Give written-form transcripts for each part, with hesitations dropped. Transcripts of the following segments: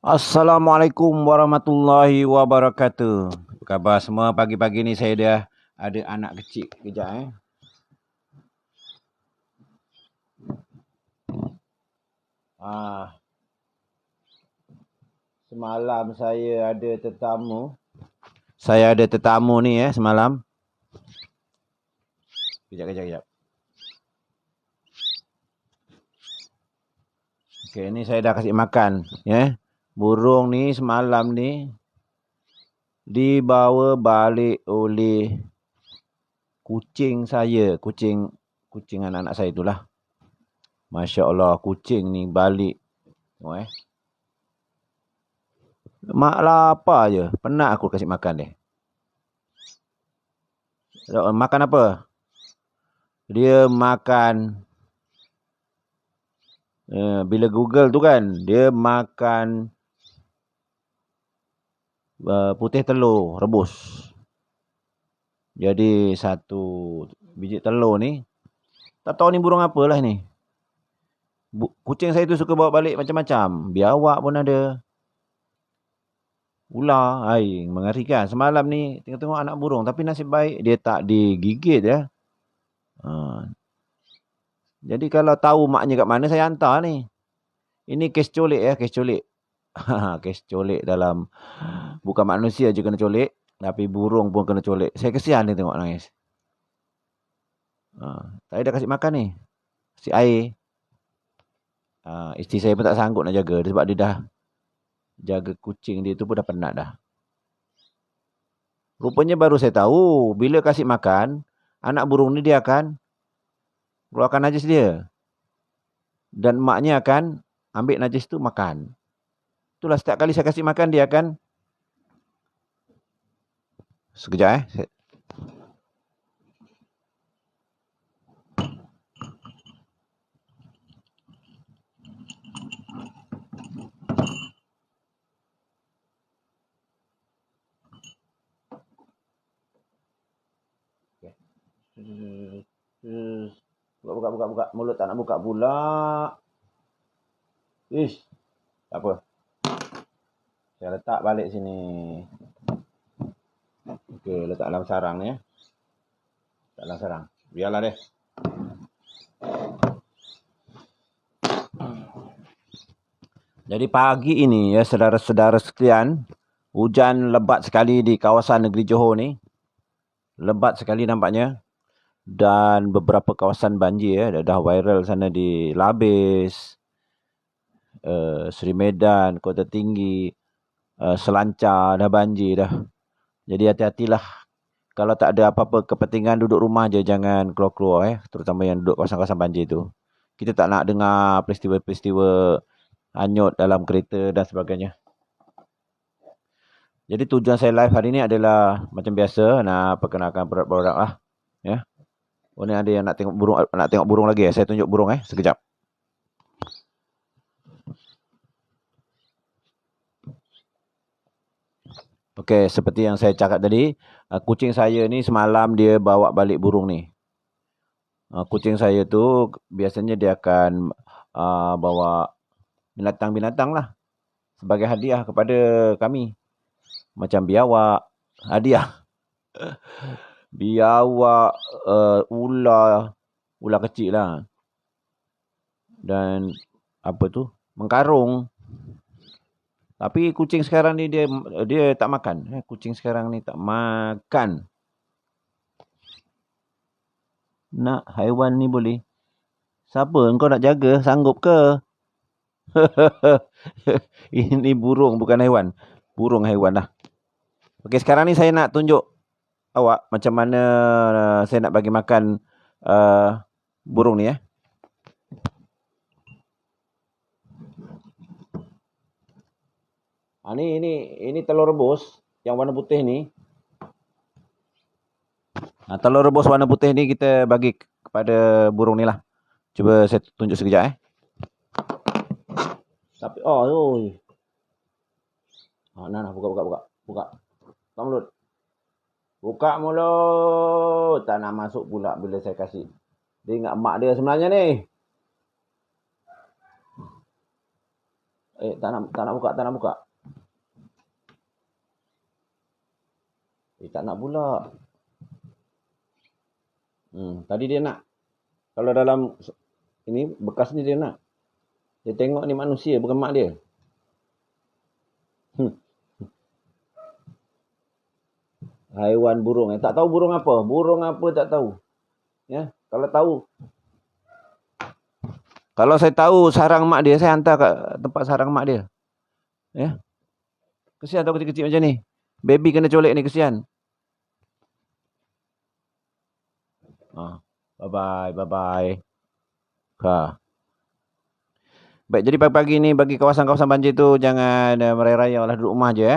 Assalamualaikum warahmatullahi wabarakatuh. Apa khabar semua? Pagi-pagi ni saya dah ada anak kecil. Kejap Semalam saya ada tetamu. Saya ada tetamu ni semalam. Kejap. Okey, ni saya dah kasih makan Burung ni semalam ni dibawa balik oleh kucing saya, kucing anak-anak saya itulah. Masya-Allah, kucing ni balik. Tengok Mak lapar je. Penat aku kasih makan dia. Makan apa? Dia makan bila Google tu kan, dia makan putih telur rebus. Jadi satu biji telur ni, tak tahu ni burung apalah ni. Kucing saya tu suka bawa balik macam-macam. Biawak pun ada. Ular, mengerikan. Semalam ni tengok-tengok anak burung, tapi nasib baik dia tak digigit Jadi kalau tahu maknya kat mana, saya hantar ni. Ini kes colik kes colik. Kes colik dalam, bukan manusia je kena colik, tapi burung pun kena colik. Saya kesian dia tengok nangis. Saya dah kasih makan ni. Kasih air. Isteri saya pun tak sanggup nak jaga. Sebab dia dah jaga kucing dia tu pun dah penat dah. Rupanya baru saya tahu, bila kasih makan, anak burung ni dia akan keluarkan najis dia. Dan maknya akan ambil najis tu makan. Itulah setiap kali saya kasih makan, dia akan... Sekejap Buka. Mulut tak nak buka pula. Ish. Tak apa. Saya letak balik sini. Okey, letak dalam sarang ni Letak dalam sarang. Biarlah deh. Jadi pagi ini saudara-saudara sekalian, hujan lebat sekali di kawasan negeri Johor ni. Lebat sekali nampaknya. Dan beberapa kawasan banjir dah viral sana di Labis, Seri Medan, Kota Tinggi, Selancar dah banjir dah. Jadi hati-hatilah. Kalau tak ada apa-apa kepentingan, duduk rumah je, jangan keluar-keluar terutama yang duduk kawasan-kawasan banjir tu. Kita tak nak dengar peristiwa-peristiwa hanyut dalam kereta dan sebagainya. Jadi tujuan saya live hari ni adalah macam biasa, nak perkenalkan produk-produk lah. Oh, ni ada yang nak tengok burung lagi Saya tunjuk burung sekejap. Okey, seperti yang saya cakap tadi, kucing saya ni semalam dia bawa balik burung ni. Kucing saya tu biasanya dia akan bawa binatang-binatang lah sebagai hadiah kepada kami. Macam biawak, hadiah. Biawak, ular kecil lah. Dan mengkarung. Tapi kucing sekarang ni dia tak makan. Kucing sekarang ni tak makan. Nak haiwan ni boleh. Siapa engkau nak jaga? Sanggup ke? Ini burung bukan haiwan. Burung haiwan lah. Okey, sekarang ni saya nak tunjuk awak macam mana saya nak bagi makan burung ni Ini telur rebus yang warna putih ni. Telur rebus warna putih ni kita bagi kepada burung ni lah. Cuba saya tunjuk sekejap Tapi nah, buka. Buka mulut. Buka mulut. Tak nak masuk pula bila saya kasih. Dia ingat mak dia sebenarnya ni. Tak nak buka, tak nak buka. Tak nak pula. Tadi dia nak. Kalau dalam ini bekas ni dia nak. Dia tengok ni manusia bukan mak dia. Haiwan burung. Tak tahu burung apa. Burung apa tak tahu. Ya, kalau tahu. Kalau saya tahu sarang mak dia, saya hantar ke tempat sarang mak dia. Ya. Kesian tahu kecil-kecil macam ni. Baby kena colek ni, kesian. Bye-bye, bye-bye. Baik, jadi pagi-pagi ni bagi kawasan-kawasan banjir tu jangan meraya-raya lah, duduk rumah je.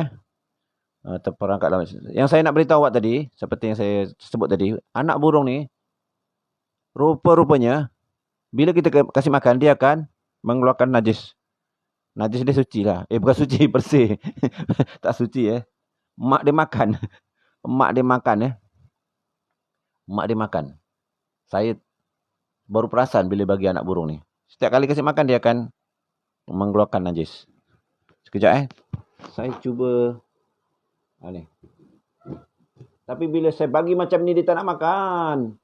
Terperangkap dalam. Yang saya nak beritahu awak tadi, seperti yang saya sebut tadi, anak burung ni, rupa-rupanya, bila kita kasih makan, dia akan mengeluarkan najis. Najis dia suci lah. Bukan suci, bersih. Tak suci Mak dia makan. Mak dia makan Mak dia makan. Saya baru perasan bila bagi anak burung ni. Setiap kali kasih makan, dia akan mengeluarkan najis. Sekejap saya cuba. Ni. Tapi bila saya bagi macam ni, dia tak nak makan.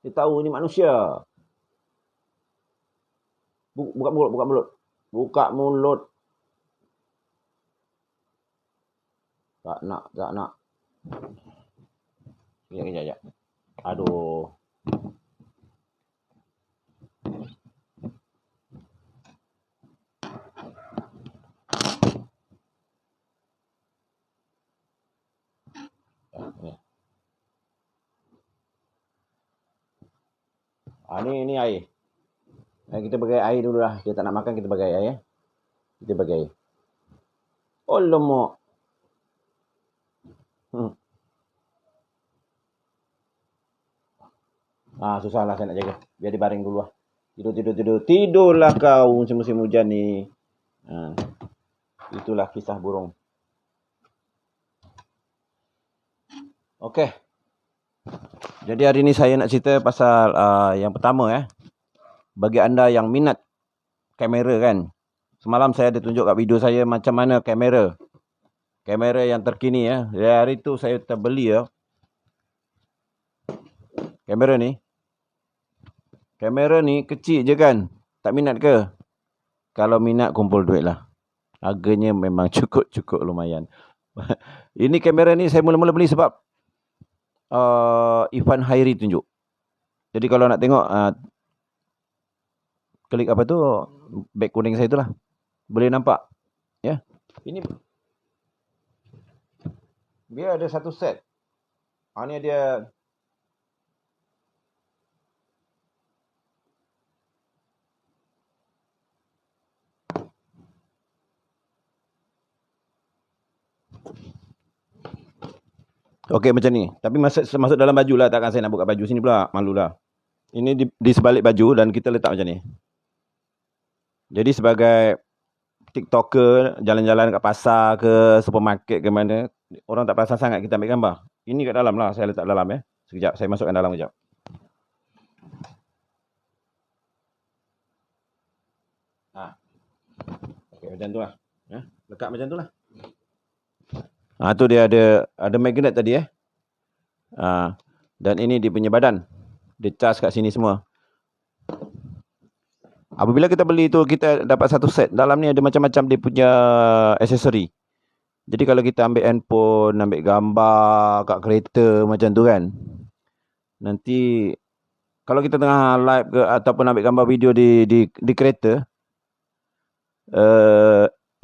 Dia tahu ni manusia. Buka mulut, buka mulut. Buka mulut. Tak nak, tak nak. Kejap. Aduh. Ni air. Kita bagi air dulu lah. Dia tak nak makan, kita bagi air. Kita bagi air. Oh, lemak. Susahlah saya nak jaga. Biar dia baring dulu lah. Tidur. Tidurlah kau musim-musim hujan ni. Itulah kisah burung. Okey. Jadi hari ni saya nak cerita pasal yang pertama bagi anda yang minat kamera kan. Semalam saya ada tunjuk kat video saya macam mana kamera yang terkini Hari tu saya terbeli kamera ni kecil je kan. Tak minat ke? Kalau minat, kumpul duit lah. Harganya memang cukup lumayan. Ini kamera ni saya mula-mula beli sebab Ifan Hairi tunjuk. Jadi kalau nak tengok, klik apa tu, back kuning saya itulah. Boleh nampak. Ya. Ini dia ada satu set. Ni dia. Okey macam ni. Tapi masuk dalam baju lah. Takkan saya nak buka baju sini pula. Malu lah. Ini di sebalik baju dan kita letak macam ni. Jadi sebagai TikToker, jalan-jalan kat pasar ke, supermarket ke mana, orang tak perasan sangat kita ambil gambar. Ini kat dalam lah. Saya letak dalam Sekejap. Saya masukkan dalam sekejap. Okey macam tu lah. Lekat macam tu lah. Tu dia ada magnet tadi dan ini dia punya badan. Dia cas kat sini semua. Apabila kita beli tu, kita dapat satu set. Dalam ni ada macam-macam dia punya aksesori. Jadi kalau kita ambil handphone, ambil gambar kat kereta macam tu kan. Nanti kalau kita tengah live ke ataupun ambil gambar video di kereta,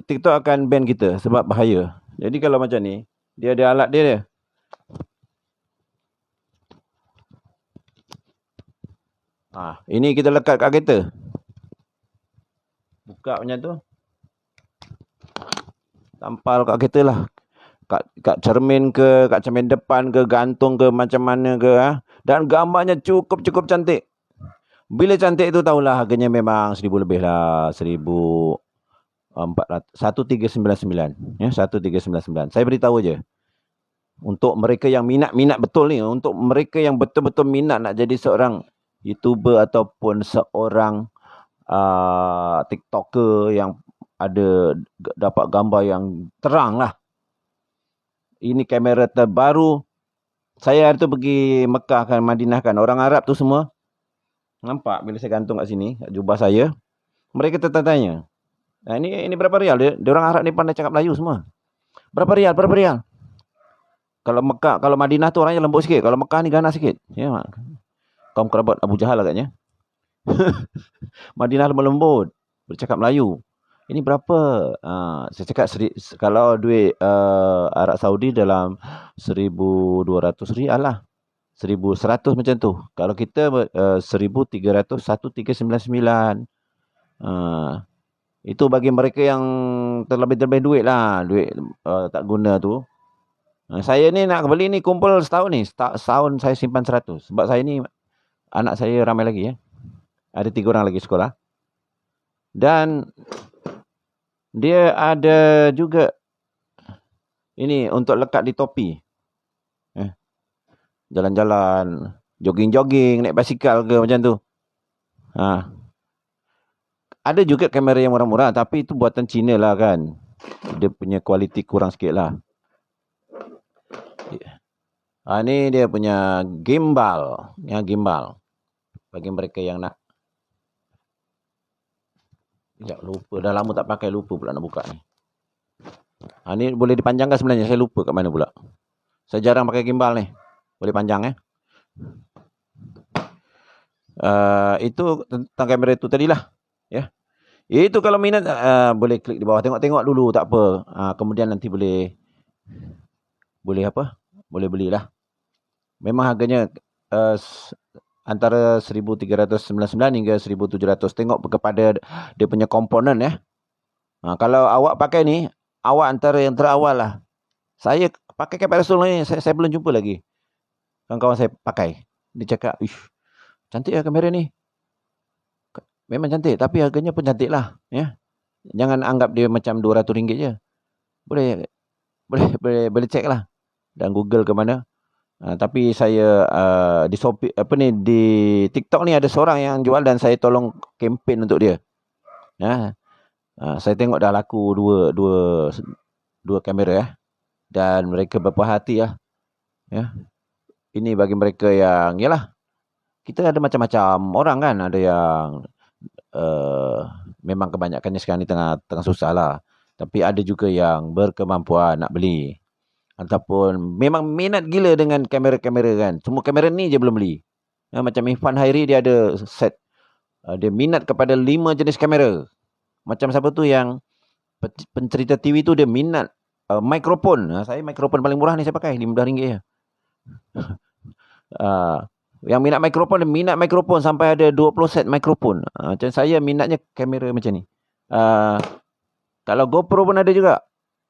TikTok akan ban kita sebab bahaya. Jadi kalau macam ni, dia ada alat dia. Ini kita lekat kat kereta. Buka macam tu. Tampal kat kereta lah. Kat cermin ke, kat cermin depan ke, gantung ke, macam mana ke. Dan gambarnya cukup cantik. Bila cantik tu tahulah harganya memang 1,000 lebih lah. 1399. 1399. Saya beritahu je. Untuk mereka yang minat betul ni, untuk mereka yang betul-betul minat nak jadi seorang YouTuber ataupun seorang TikToker yang ada dapat gambar yang terang lah. Ini kamera terbaru. Saya hari tu pergi Mekah kan, Madinah kan. Orang Arab tu semua nampak bila saya gantung kat sini, kat jubah saya. Mereka tertanya, ini berapa rial? Dia orang Arab ni pandai cakap Melayu semua. Berapa rial? Berapa rial? Kalau Mekah, kalau Madinah tu orangnya lembut sikit. Kalau Mekah ni ganas sikit. Ya, kaum kerabat Abu Jahal agaknya. Madinah lembut, bercakap Melayu. Ini berapa? Saya cakap kalau duit Arab Saudi dalam 1,200 rial lah. 1,100 macam tu. Kalau kita 1,300, 1,399. Itu bagi mereka yang terlebih-lebih duit lah. Duit tak guna tu. Saya ni nak beli ni kumpul setahun ni. Setahun saya simpan 100. Sebab saya ni, anak saya ramai lagi ya. Ada 3 orang lagi sekolah. Dan dia ada juga ini untuk lekat di topi. Jalan-jalan, jogging-jogging, naik basikal ke macam tu. Ada juga kamera yang murah-murah, tapi itu buatan Cina lah kan. Dia punya kualiti kurang sikit lah. Ni dia punya gimbal. Yang gimbal. Bagi mereka yang nak. Sekejap, lupa. Dah lama tak pakai, lupa pula nak buka ni. Ni boleh dipanjangkan sebenarnya. Saya lupa kat mana pula. Saya jarang pakai gimbal ni. Boleh panjang Itu tentang kamera itu tadilah. Ya. Itu kalau minat boleh klik di bawah. Tengok-tengok dulu, tak apa. Kemudian nanti boleh apa? Boleh belilah. Memang harganya antara 1,399 hingga 1,700. Tengok kepada dia punya komponen ya. Kalau awak pakai ni, awak antara yang terawal lah. Saya pakai kamera Sony ni, saya belum jumpa lagi. Kawan-kawan saya pakai. Dia cakap, cantik lah kamera ni. Memang cantik, tapi harganya pun cantik lah. Ya. Jangan anggap dia macam RM200 je. Boleh cek lah. Dan Google ke mana. Tapi saya di Shopee, di TikTok ni ada seorang yang jual dan saya tolong kempen untuk dia. Saya tengok dah laku dua kamera ya. Dan mereka berpuas hati lah. Ya. Ini bagi mereka yang yalah. Kita ada macam-macam orang kan, ada yang memang kebanyakannya sekarang ni tengah susah lah. Tapi ada juga yang berkemampuan nak beli. Ataupun memang minat gila dengan kamera-kamera kan. Semua kamera ni je belum beli. Macam Irfan Hairi dia ada set. Dia minat kepada 5 jenis kamera. Macam siapa tu yang pencerita TV tu dia minat mikrofon. Saya mikrofon paling murah ni saya pakai RM15 je. Yang minat mikrofon, dia minat mikrofon sampai ada 20 set mikrofon. Macam saya minatnya kamera macam ni. Kalau GoPro pun ada juga.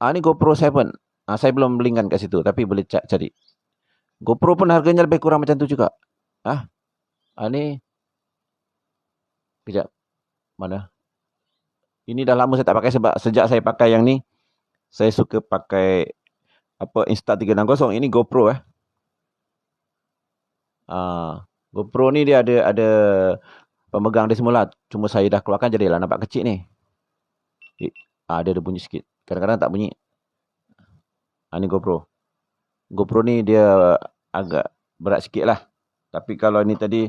Ni GoPro 7. Saya belum belikan kat situ, tapi boleh cari. GoPro pun harganya lebih kurang macam tu juga. Ni kejap. Mana? Ini dah lama saya tak pakai sebab sejak saya pakai yang ni, saya suka pakai Insta360. Ini GoPro GoPro ni dia ada pemegang dia semula. Cuma saya dah keluarkan jadilah nampak kecil ni. Dia ada bunyi sikit. Kadang-kadang tak bunyi. Ni GoPro. GoPro ni dia agak berat sikit lah. Tapi kalau ni tadi,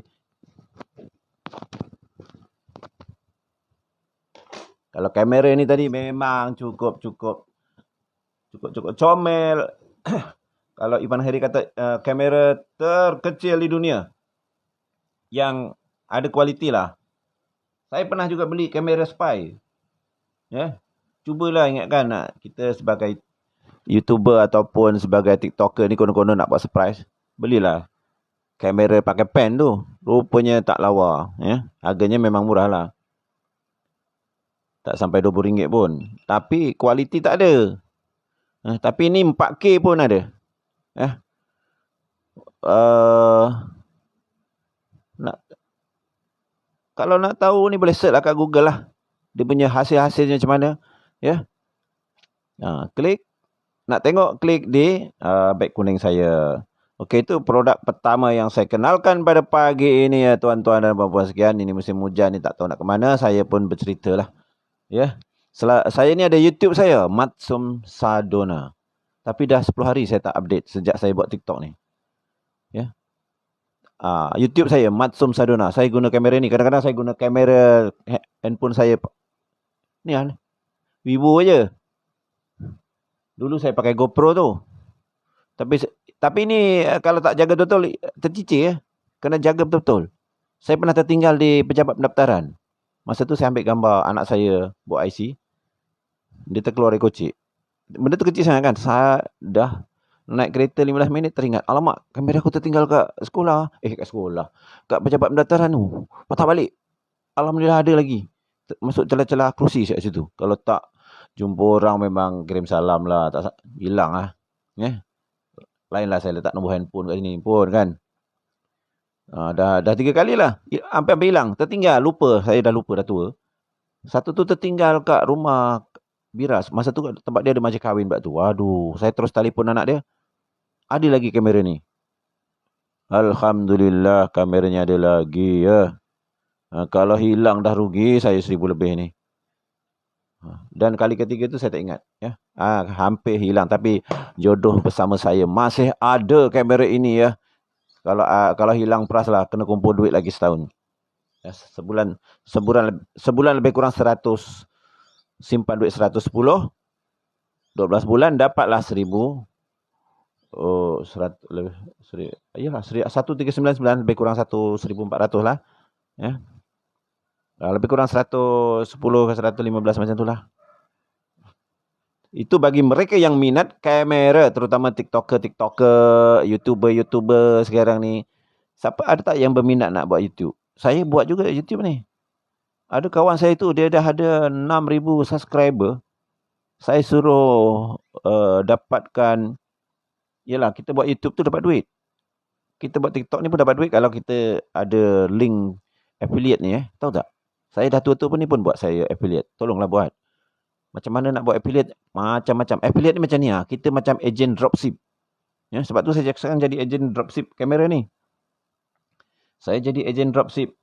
kalau kamera ni tadi memang cukup comel. Kalau Irfan Hairi kata kamera terkecil di dunia yang ada kualiti lah. Saya pernah juga beli kamera spy. Ya. Cubalah ingatkan kita sebagai YouTuber ataupun sebagai TikToker ni konon-konon nak buat surprise. Belilah kamera pakai pen tu. Rupanya tak lawa. Ya. Harganya memang murah lah. Tak sampai RM20 pun. Tapi kualiti tak ada. Tapi ni 4K pun ada. Kalau nak tahu ni boleh search lah kat Google lah. Dia punya hasil-hasilnya macam mana. Ya. Klik. Nak tengok, klik di back kuning saya. Okey, itu produk pertama yang saya kenalkan pada pagi ini ya tuan-tuan dan puan-puan sekalian. Ini musim hujan ni tak tahu nak ke mana, saya pun berceritalah. Ya. Saya ni ada YouTube saya, Matsum Sadona. Tapi dah 10 hari saya tak update sejak saya buat TikTok ni. Ya. YouTube saya Matsum Sadona. Saya guna kamera ni. Kadang-kadang saya guna kamera handphone saya ni Vivo aja. Dulu saya pakai GoPro tu. Tapi ni kalau tak jaga betul tercicir ya. Kena jaga betul-betul. Saya pernah tertinggal di pejabat pendaftaran. Masa tu saya ambil gambar anak saya buat IC. Dia terkeluar dari kocik. Benda tu kecil sangat kan. Saya dah naik kereta 15 minit teringat. Alamak, kamera aku tertinggal kat sekolah. Kat sekolah. Kat pejabat pendaftaran tu. Patah balik. Alhamdulillah ada lagi. Masuk celah-celah kerusi kat situ. Kalau tak jumpa orang memang kirim salam lah. Tak hilang lah. Lainlah saya letak nombor handphone kat sini pun kan. Dah 3 kali lah. Hampir hilang. Tertinggal. Lupa. Saya dah lupa dah tua. Satu tu tertinggal kat rumah Biras. Masa tu tempat dia ada majlis kahwin buat tu. Waduh. Saya terus telefon anak dia. Ada lagi kamera ni. Alhamdulillah kameranya ada lagi ya. Kalau hilang dah rugi saya 1,000 lebih ni. Dan kali ketiga tu saya tak ingat ya. Hampir hilang tapi jodoh bersama saya masih ada kamera ini ya. Kalau hilang peras lah kena kumpul duit lagi setahun. Ya, sebulan lebih kurang 100. Simpan duit 110. 12 bulan dapatlah 1,000. 100 lebih. Iyalah 1,399 lebih kurang 1,400 lah. Ya. Lebih kurang 110 ke 115 macam itulah. Itu bagi mereka yang minat kamera, terutama TikToker, YouTuber sekarang ni. Siapa ada tak yang berminat nak buat YouTube? Saya buat juga YouTube ni. Ada kawan saya tu dia dah ada 6,000 subscriber. Saya suruh dapatkan, yalah kita buat YouTube tu dapat duit. Kita buat TikTok ni pun dapat duit kalau kita ada link affiliate ni tahu tak? Saya dah tua-tua pun ni pun buat saya affiliate. Tolonglah buat. Macam mana nak buat affiliate? Macam-macam. Affiliate ni macam ni kita macam agent dropship. Ya, sebab tu saya sekarang jadi agent dropship kamera ni. Saya jadi agent dropship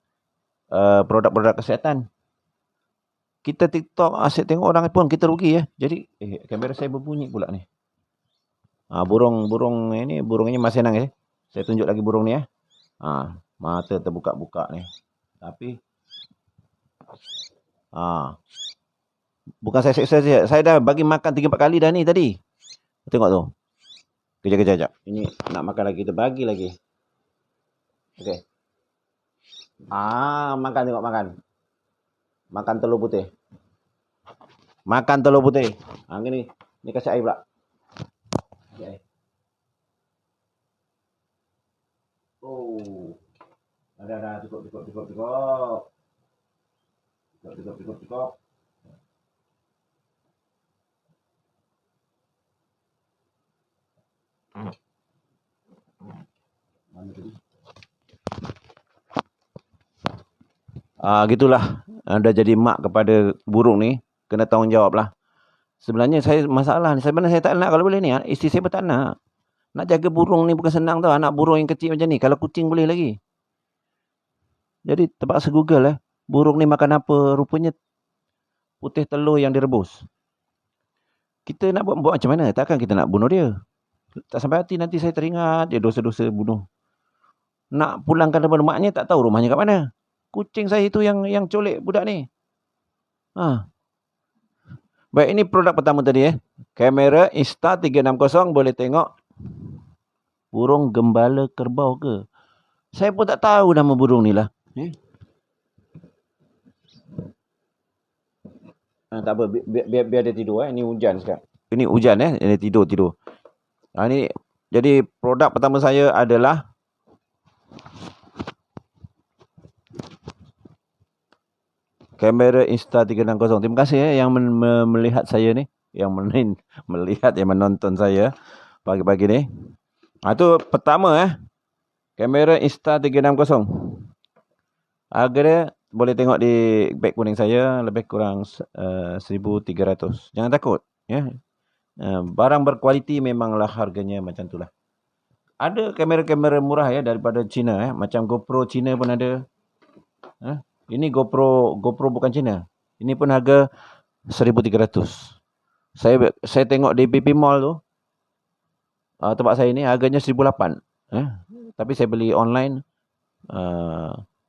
produk-produk kesihatan. Kita TikTok asyik tengok orang pun kita rugi ya. Jadi kamera saya berbunyi pula ni. Burung ini masih nangis. Saya tunjuk lagi burung ni mata terbuka-buka ni. Tapi bukan saya seksa saja. Saya dah bagi makan 3-4 kali dah ni tadi. Tengok tu. Kejap. Ini nak makan lagi. Kita bagi lagi. Okey. Makan, tengok makan. Makan telur putih. Makan telur putih. Gini. Ni kasih air pula. Okay. Dah. Cukup. Cukup. Mana tadi? Gitulah. Dah jadi mak kepada burung ni. Kena tanggungjawab lah. Sebenarnya saya masalah ni. Sebenarnya saya tak nak kalau boleh ni. Isteri saya pun tak nak. Nak jaga burung ni bukan senang tau. Anak burung yang kecil macam ni. Kalau kucing boleh lagi. Jadi terpaksa Google burung ni makan apa. Rupanya putih telur yang direbus. Kita nak buat macam mana? Takkan kita nak bunuh dia. Tak sampai hati nanti saya teringat dia dosa-dosa bunuh. Nak pulangkan kepada maknya tak tahu rumahnya kat mana. Kucing saya itu yang colek budak ni. Baik, ini produk pertama tadi Kamera Insta360 boleh tengok burung gembala kerbau ke. Saya pun tak tahu nama burung ni lah. Tak apa, biar dia tidur Ini hujan sekarang. Ini hujan Ini tidur. Ini jadi produk pertama saya adalah kamera Insta360. Terima kasih yang melihat saya ni, yang menonton saya pagi-pagi ni. Itu pertama kamera Insta360. Harga dia boleh tengok di beg kuning saya lebih kurang 1,300. Jangan takut Barang berkualiti memanglah harganya macam itulah. ada kamera-kamera murah ya daripada China macam GoPro China pun ada. Ini GoPro bukan China. Ini pun harga 1,300. Saya tengok di PP Mall tu, tempat saya ni harganya 1,800. Tapi saya beli online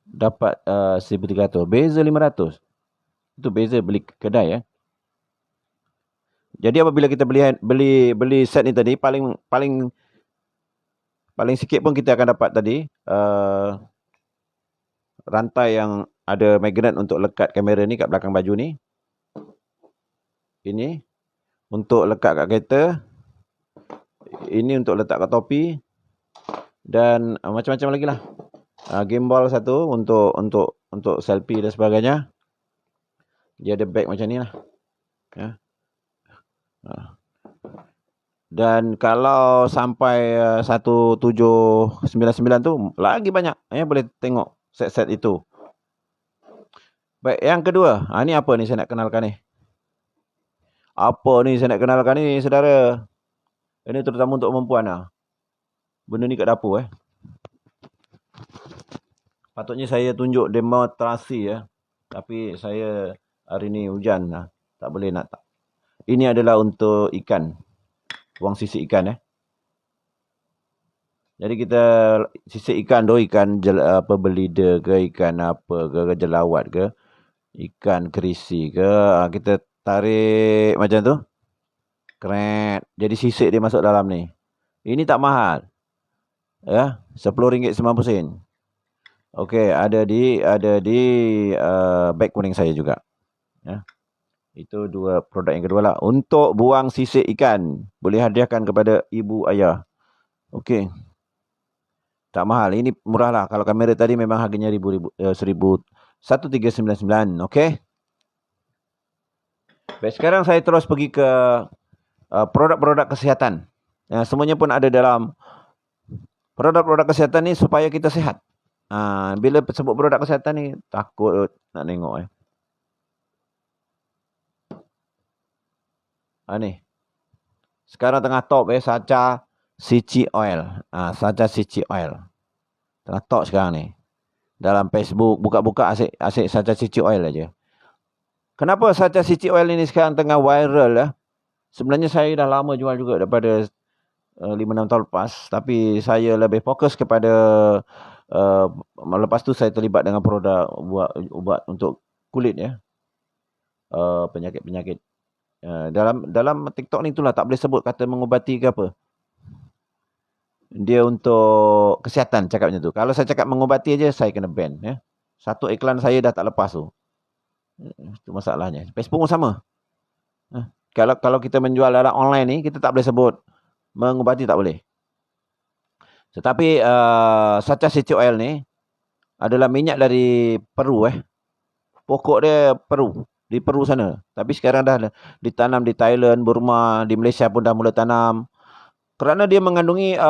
dapat 1,300. Beza 500. Itu beza beli kedai Jadi apabila kita beli set ni tadi, paling sikit pun kita akan dapat tadi rantai yang ada magnet untuk lekat kamera ni kat belakang baju ni. Ini untuk lekat kat kereta. Ini untuk letak kat topi. Dan macam-macam lagi lah. Gimbal satu untuk selfie dan sebagainya. Dia ada bag macam ni lah. Dan kalau sampai 1799 tu lagi banyak boleh tengok set-set itu. Baik, yang kedua, ni apa ni saya nak kenalkan ni? Apa ni saya nak kenalkan ni, saudara? Ini terutama untuk perempuan lah. Benda ni kat dapur Patutnya saya tunjuk demonstrasi tapi saya hari ni hujan lah. Tak boleh nak tak. Ini adalah untuk ikan. Buang sisik ikan Jadi kita sisik ikan tu, ikan belida ke, ikan apa ke, jelawat ke, ikan kerisi ke, kita tarik macam tu. Kret. Jadi sisik dia masuk dalam ni. Ini tak mahal. RM10.90. Okey, ada di beg kuning saya juga. Itu dua produk yang kedua lah. Untuk buang sisik ikan, boleh hadiahkan kepada ibu ayah. Okey. Tak mahal. Ini murah lah. Kalau kamera tadi memang harganya 1,399. Okey. Baik, sekarang saya terus pergi ke produk-produk kesihatan. Semuanya pun ada dalam produk-produk kesihatan ni supaya kita sihat. Bila sebut produk kesihatan ni, takut nak tengok ni. Sekarang tengah top Sacha Cici Oil. Sacha Cici Oil. Tengah top sekarang ni. Dalam Facebook, buka-buka asyik Sacha Cici Oil aja. Kenapa Sacha Cici Oil ini sekarang tengah viral Sebenarnya saya dah lama jual juga daripada 5-6 tahun lepas. Tapi saya lebih fokus kepada lepas tu saya terlibat dengan produk ubat untuk kulit penyakit-penyakit. Dalam TikTok ni itulah tak boleh sebut kata mengubati ke apa. Dia untuk kesihatan cakapnya tu. Kalau saya cakap mengubati aja saya kena ban Satu iklan saya dah tak lepas tu. Itu masalahnya. Facebook pun sama. Kalau kita menjual dalam online ni kita tak boleh sebut mengubati, tak boleh. Tetapi Sacha Cici Oil ni adalah minyak dari Peru Pokok dia Peru. Di Peru sana. Tapi sekarang dah ditanam di Thailand, Burma, di Malaysia pun dah mula tanam. Kerana dia mengandungi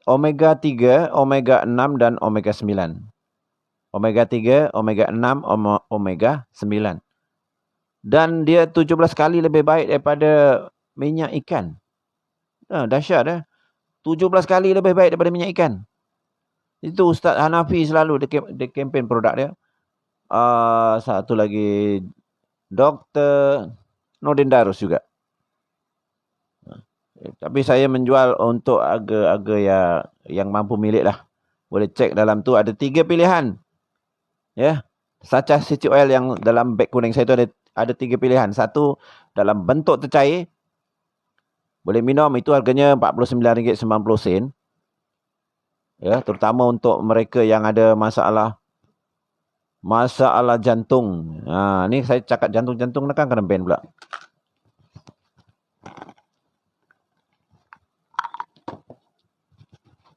omega 3, omega 6 dan omega 9. Omega 3, omega 6, omega 9. Dan dia 17 kali lebih baik daripada minyak ikan. Dahsyat 17 kali lebih baik daripada minyak ikan. Itu Ustaz Hanafi selalu dia kempen produk dia. Satu lagi Dr. Nordin Darus juga. Tapi saya menjual untuk harga yang mampu milik lah. Boleh cek dalam tu ada 3 pilihan. Sacha Cici Oil yang dalam beg kuning saya tu ada 3 pilihan. Satu dalam bentuk tercair. Boleh minum, itu harganya RM49.90. Terutama untuk mereka yang ada masalah jantung. Ni saya cakap jantung kan kena ban pula.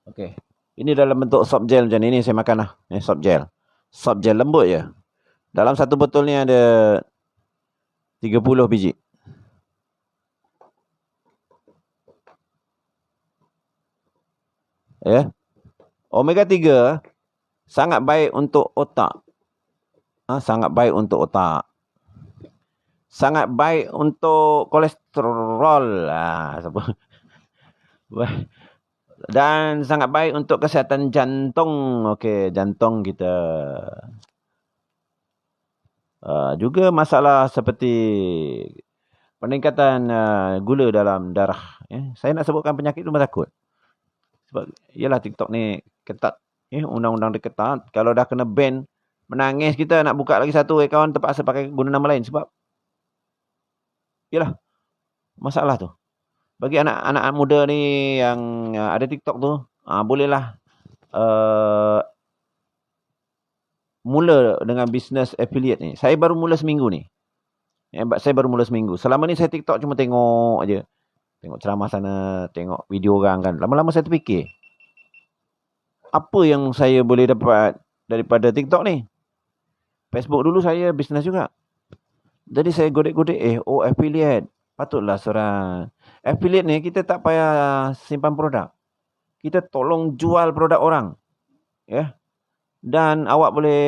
Okey. Ini dalam bentuk soft gel macam ni saya makan lah. Soft gel. Soft gel lembut je. Dalam satu botol ni ada 30 biji. Omega 3 sangat baik untuk otak. Sangat baik untuk otak. Sangat baik untuk kolesterol. Wah, dan sangat baik untuk kesihatan jantung. Okey, jantung kita. Juga masalah seperti peningkatan gula dalam darah. Saya nak sebutkan penyakit tu takut. Sebab yalah TikTok ni ketat. Undang-undang dia ketat. Kalau dah kena ban, menangis kita nak buka lagi satu akaun terpaksa pakai guna nama lain. Sebab yalah masalah tu. Bagi anak-anak muda ni yang ada TikTok tu, bolehlah mula dengan bisnes affiliate ni. Saya baru mula seminggu ni. Saya baru mula seminggu. Selama ni saya TikTok cuma tengok aja. Tengok ceramah sana, tengok video orang kan. Lama-lama saya terfikir, apa yang saya boleh dapat daripada TikTok ni? Facebook dulu saya bisnes juga. Jadi saya godek-godek, affiliate. Patutlah seorang affiliate ni kita tak payah simpan produk. Kita tolong jual produk orang. Ya. Dan awak boleh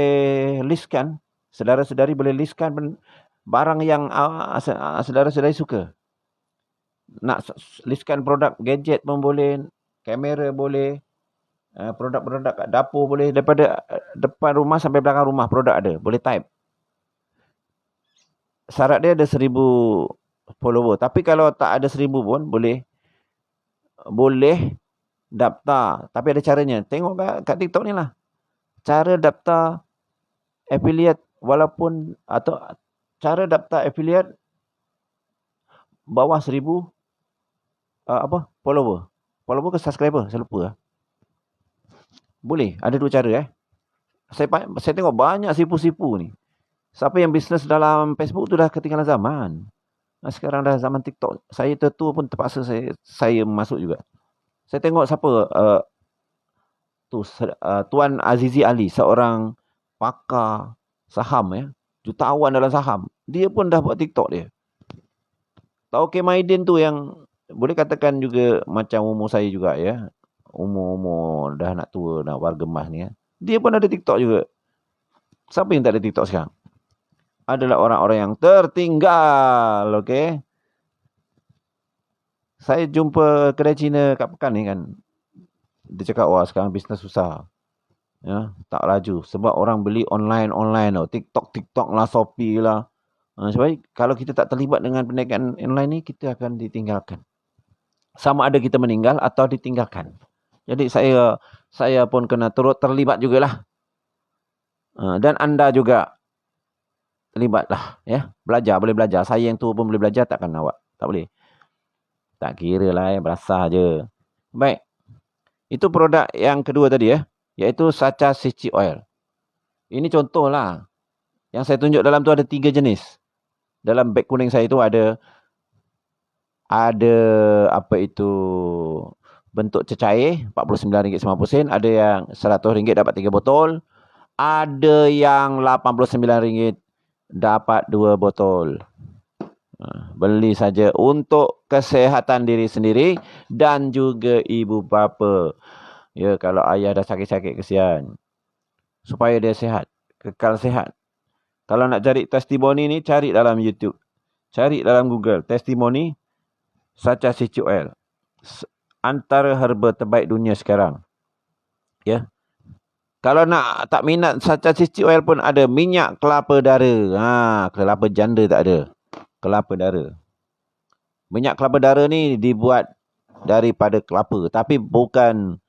listkan, saudara-saudari boleh listkan barang yang saudara-saudari suka. Nak listkan produk gadget pun boleh, kamera boleh, produk-produk kat dapur boleh, daripada depan rumah sampai belakang rumah produk ada, boleh type. Syarat dia ada 1,000 follower. Tapi kalau tak ada 1,000 pun boleh daftar. Tapi ada caranya. Tengok kat TikTok ni lah. Cara daftar affiliate walaupun atau cara daftar affiliate bawah 1,000 follower. Follower ke subscriber? Saya lupa. Boleh. Ada dua cara. Saya tengok banyak sipu-sipu ni. Siapa yang bisnes dalam Facebook tu dah ketinggalan zaman. Sekarang dah zaman TikTok. Saya tertua pun terpaksa saya masuk juga. Saya tengok siapa Tuan Azizi Ali, seorang pakar saham jutawan dalam saham. Dia pun dah buat TikTok dia. Tauke Maidin tu yang boleh katakan juga macam umur saya juga ya. Umur dah nak tua, nak warga emas ni. Dia pun ada TikTok juga. Siapa yang tak ada TikTok sekarang? Adalah orang-orang yang tertinggal. Okey. Saya jumpa kedai Cina kat Pekan ni kan. Dia cakap, wah sekarang bisnes susah. Ya, tak laju. Sebab orang beli online. TikTok lah, Shopee lah. Sebab kalau kita tak terlibat dengan perniagaan online ni, kita akan ditinggalkan. Sama ada kita meninggal atau ditinggalkan. Jadi saya pun kena turut terlibat jugalah. Dan anda juga terlibatlah. Ya. Boleh belajar. Saya yang tua pun boleh belajar, takkan awak? Tak boleh. Tak kira lah, berasah je. Baik. Itu produk yang kedua tadi iaitu Sacha Cici Oil. Ini contoh lah. Yang saya tunjuk dalam tu ada 3 jenis. Dalam beg kuning saya tu ada apa itu bentuk cecair RM49.90. Ada yang RM100 dapat 3 botol. Ada yang RM89 dapat 2 botol. Beli saja untuk kesihatan diri sendiri dan juga ibu bapa. Ya, kalau ayah dah sakit-sakit kesian. Supaya dia sihat, kekal sihat. Kalau nak cari testimoni ni, cari dalam YouTube. Cari dalam Google, testimoni Sacha Cici Oil. Antara herba terbaik dunia sekarang. Ya. Kalau nak tak minat Sacha Cici Oil pun ada minyak kelapa dara. Kelapa janda tak ada. Kelapa dara. Minyak kelapa dara ni dibuat daripada kelapa. Tapi bukan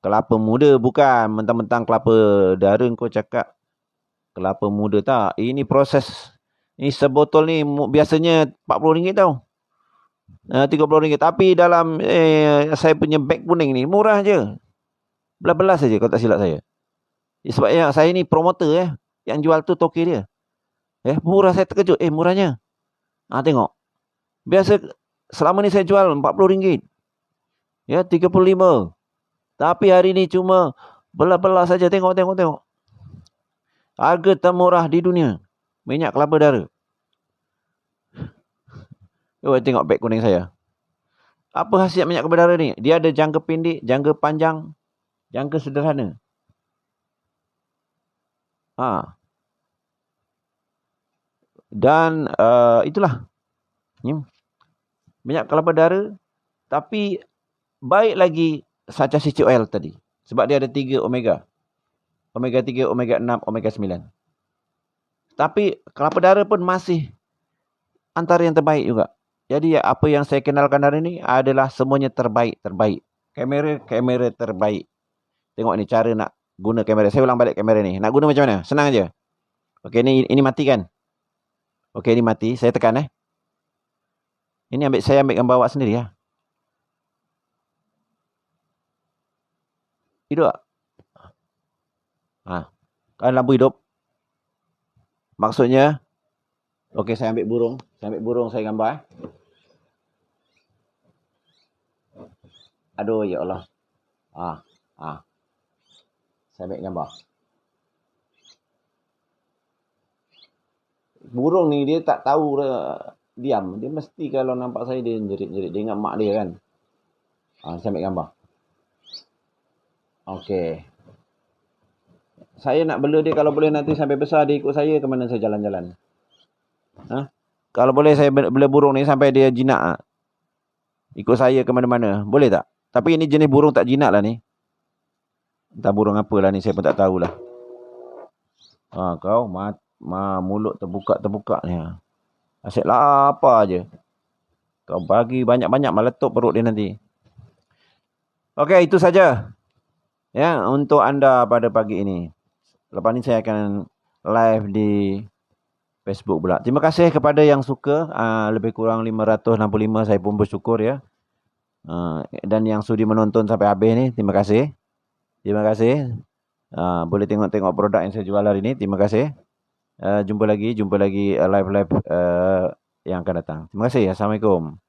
kelapa muda, bukan. Mentang-mentang kelapa dara kau cakap kelapa muda tak. Ini proses. Ini sebotol ni biasanya RM40 tau. RM30. Tapi dalam saya punya beg kuning ni murah je. Belas-belas saja kalau tak silap saya. Sebab saya ni promoter yang jual tu toke dia. Murah, saya terkejut. Murahnya. Tengok. Biasa selama ni saya jual RM40. Ya, RM35. Tapi hari ni cuma belas-belas saja. Tengok. Harga termurah di dunia. Minyak kelapa dara. Tengok beg kuning saya. Apa khasiat minyak kelapa dara ni? Dia ada jangka pendek, jangka panjang, jangka sederhana. Dan itulah. Minyak kelapa dara. Tapi baik lagi saca CCOL tadi. Sebab dia ada 3 omega. Omega 3, omega 6, omega 9. Tapi kelapa darah pun masih antara yang terbaik juga. Jadi apa yang saya kenalkan hari ini adalah semuanya terbaik. Kamera terbaik. Tengok ni cara nak guna kamera. Saya ulang balik kamera ni. Nak guna macam mana? Senang aja. Okey, ini mati kan? Okey, ini mati. Saya tekan Ini saya ambil gambar awak sendiri ya. Hidup tak? Kan lampu hidup. Maksudnya, okey, saya ambil burung. Saya gambar. Aduh, ya Allah. Saya ambil gambar. Burung ni dia tak tahu diam. Dia mesti kalau nampak saya dia jerit-jerit. Dia ingat mak dia kan. Saya ambil gambar. Okey. Saya nak bela dia kalau boleh nanti sampai besar dia ikut saya ke mana saya jalan-jalan. Kalau boleh saya bela burung ni sampai dia jinak. Ikut saya ke mana-mana. Boleh tak? Tapi ini jenis burung tak jinak lah ni. Entah burung apalah ni saya pun tak tahulah. Kau mulut terbuka ni. Asyik lapar je. Kau bagi banyak-banyak meletup perut dia nanti. Okey, itu saja. Ya, untuk anda pada pagi ini. Lepas ni saya akan live di Facebook pula. Terima kasih kepada yang suka. Lebih kurang 565 saya pun bersyukur ya. Dan yang sudi menonton sampai habis ni, terima kasih. Terima kasih. Boleh tengok-tengok produk yang saya jual hari ini. Terima kasih. Jumpa lagi live yang akan datang. Terima kasih. Assalamualaikum.